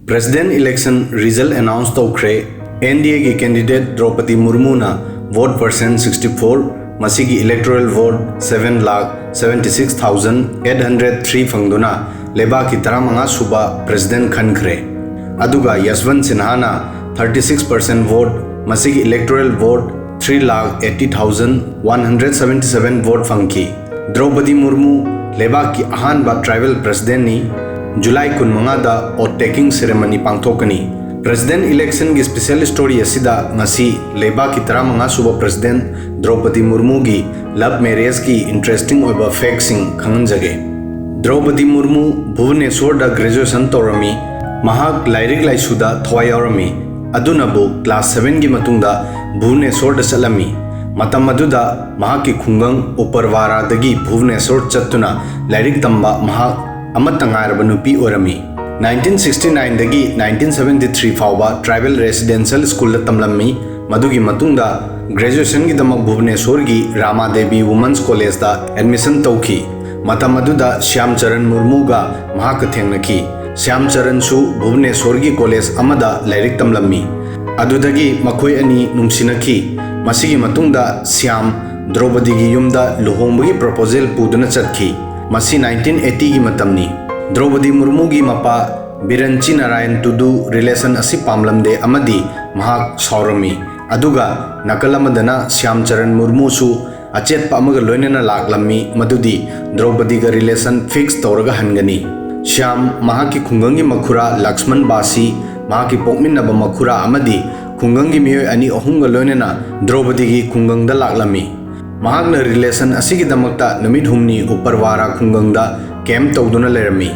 President election result announced तौखरे NDA की candidate Draupadi Murmu ना vote percent 64 मसीगी electoral vote 7,76,803 फंगदुना लेबा की तरामंगा सुबा president खनखरे अदुगा यशवंत सिन्हा ना 36% vote मसीगी electoral vote 3,80,177 vote फंकी द्रौपदी मुर्मू लेबा की अहानबा ट्राइबल president नी जुलाई 15 दा और टेकिंग सेरेमनी पांगथोकनी प्रेसिडेंट इलेक्शन की स्पेशल स्टोरी असिदा ngasi लेबा की तरामंगा सुबह प्रेसिडेंट द्रौपदी मुर्मू की लव मैरिज की इंटरेस्टिंग ओइबा फैक्ट सिंग खंगनजगे द्रौपदी मुर्मू भुवनेश्वर दा ग्रेजुएशन तौरमी महाक लाइरिक लाइसुदा थवाई यावरमी अदुनबु क्लास 7 की मतुंगदा भुवनेश्वर दा चलमी मतम अदुदा महाक की खुंगंग उपरवारादगी भुवनेश्वर चत्तुना लाइरिक तंबा महाक अमतंगारब नुपी ओरमी 1969 दगी 1973 फाउबा ट्राइबल रेसिडेंशियल स्कूल तमलमी मधुगी मतुंगदा ग्रेजुएशन की दमक भुवनेश्वर की रामादेवी वुमेन्स कॉलेज दा एडमिशन तौखी मतम अदुदा श्यामचरण मुर्मू गा महाक थेंगनकी श्यामचरण सु भुवनेश्वर की कॉलेज अमदा लाइरिक तमलमी अदुदगी मखोय अनि नुंसिनकी मसिगी मतुंगदा श्याम द्रौपदी की युमदा लुहोंबगी प्रपोजल पुदुना चतखी मसी 1980 की मतमनी द्रौपदी मुर्मू की मपा बिरंची नारायण टुडू रिलेशन असी पामलमदे अमदी महाक सौरमी अदुगा नकलमदना श्यामचरण मुर्मू सु अचेतपा अमगा लोइनना लाकलमी मदुदी द्रौपदी का रिलेशन फिक्स तौरगा हनगनी श्याम महाकी खुंगंगी मखुरा लक्ष्मण बासी महाकी पोकमिनबा मखुरा अमदी खुंगंगी मियोय अनि अहुंगा लोइनना द्रौपदी की खुंगंगदा लाकलमी महाकना रिलेशन असिगी दमकता नमित हुमनी उपरवारा खुंगंगदा कैम्प तौदुना लेरमी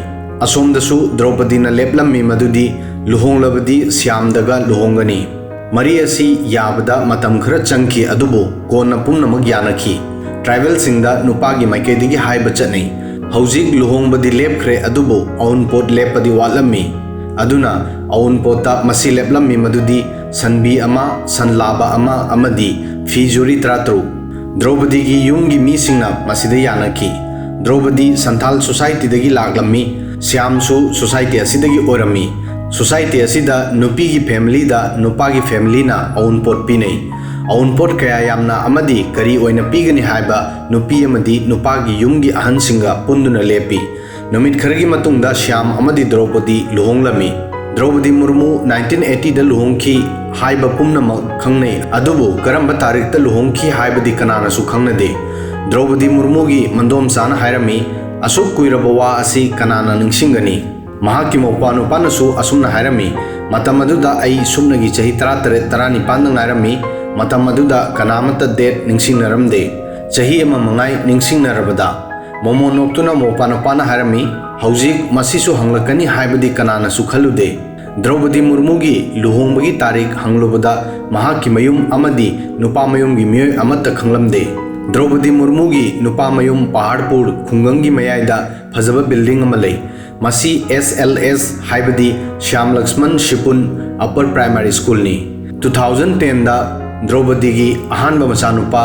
असोमदसु द्रौपदीना लेपलम्मी मदुदी लुहोंगलबदी श्यामदगा लुहोंगनी मरी असि याबदा मतम खरा चंकी अदुबो कोना पुनमक यानखी ट्राइबल सिंगदा नुपागी माइकेदिगी हाइबा चतनै हौजिक लुहोंगबदी लेपखरे अदुबो अउनपोट लेपदी वालम्मी अदुना अउनपोता मसी लेपलम्मी मदुदी सनबी अमा सनलाबा अमा अमदी फीजुरी 33 द्रौपदी की यूम की मीसिंगना मसीदे यानकी द्रौपदी संथाल सोसाइटी दगी लागलम्मी श्यामसु सोसाइटी असिदगी ओरमी सोसाइटी असिदा नुपी की फैमिली दा नुपा की फैमिली ना अउनपोट पीनै अउनपोट कया यामना अमदी करी ओइना पीगनी हाइबा नुपी अमदी नुपा की यूम की अहनसिंगा पुंदुना लेपी नुमित खरगी मतुंगदा श्याम अमदी द्रौपदी लुहोंगलमी द्रौपदी मुर्मू 1980 दा लुहोंखी हाइबा पुमनमक खंगनै अदुबु करंब तारीख ता लुहोंखी हाइबदी कनानासु खंगनदे द्रौपदी मुर्मू की मंदोम साना हाइरमी असुक कुइरबा वा असि कनाना निंगसिंगनी महाकी मौपानुपानसु असुमना हाइरमी मतम अदुदा आई सुमनगी चही 13 19 नाइरमी मतम अदुदा कनामता डेट निंगसिंगनरमदे चही अमा मंगाई निंगसिंगनरबदा मोमो नोक्तुना मौपानुपाना हाइरमी हौजिक मसिसु हंगलकनी हाइबदी कनानासु खलुदे द्रौपदी मुर्मू की लुहोंबगी तारीख हंगलुबदा महाकी मयुम अमदी नुपा मयुम की मियोय अमत्ता खंगलमदे द्रौपदी मुर्मू की नुपा मयुम पहाड़पुर खुंगंगी मयाइदा फजब बिल्डिंग अमा लई मसी SLS हाइबदी Shyam Laxman Shipun upper primary school नी 2010 दा द्रौपदी की अहानबा मचानुपा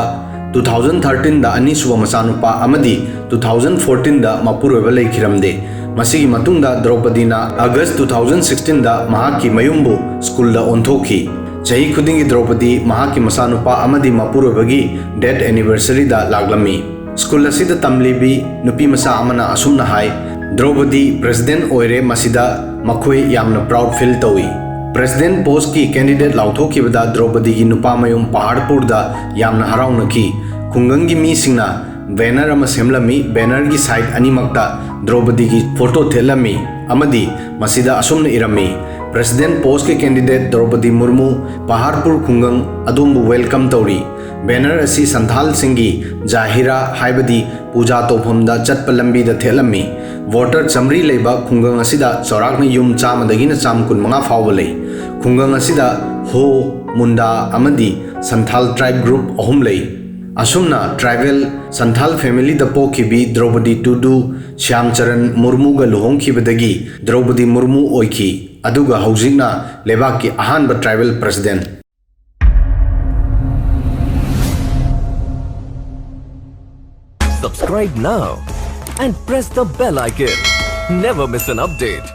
2013 दा अनीसुबा मचानुपा अमदी 2014 दा मपुरोइबा लेखिरमदे मसीगी मतुंगदा द्रौपदीना अगस्त 2016 दा महाकी मयुम्बु स्कूल दा ओंथोखी चही खुदिंगी द्रौपदी महाकी मसानुपा अमदी मपुरोइबगी डेथ एनिवर्सरी दा लागलमी स्कूल असिदा तमलीबी नुपी मसा अमना असुमना हाई द्रौपदी प्रेसिडेंट ओइरे मसिदा मखोय यामना प्राउड फील तौई प्रेसिडेंट पोस्ट की कैंडिडेट लाउथोखिबदा द्रौपदी की नुपा मयुम पहाड़पुर दा यामना हराउनकी खुंगंगी मीसिंगना बैनर अमा सेमलमी बैनर की साइड अनीमक्ता द्रौपदी की फोटो थेलमी अमदी मसीदा असुमना इरमी प्रेसिडेंट पोस्ट के कैंडिडेट द्रौपदी मुर्मू पहाड़पुर खुंगंग अदोमबु वेलकम तौरी बैनर असी संथाल सिंगी जाहिरा हाइबदी पूजा तौफमदा चटप लंबीदा थेलमी वोटर चमरी लेबा खुंगंग असिदा चौराकना युम चामदगिना चाम 15 फाउबा लई खुंगंग असिदा हो मुंडा अमदी संथाल ट्राइब ग्रुप अहुम लई असुमना ट्राइबल संथाल फैमिली द पोखिबी द्रौपदी टुडू श्यामचरण मुर्मू गा लुहोंखिबदगी द्रौपदी मुर्मू ओइखी अदुगा हौजिकना लेबाक की अहानबा tribal president Subscribe now and press the bell icon. Never miss an update.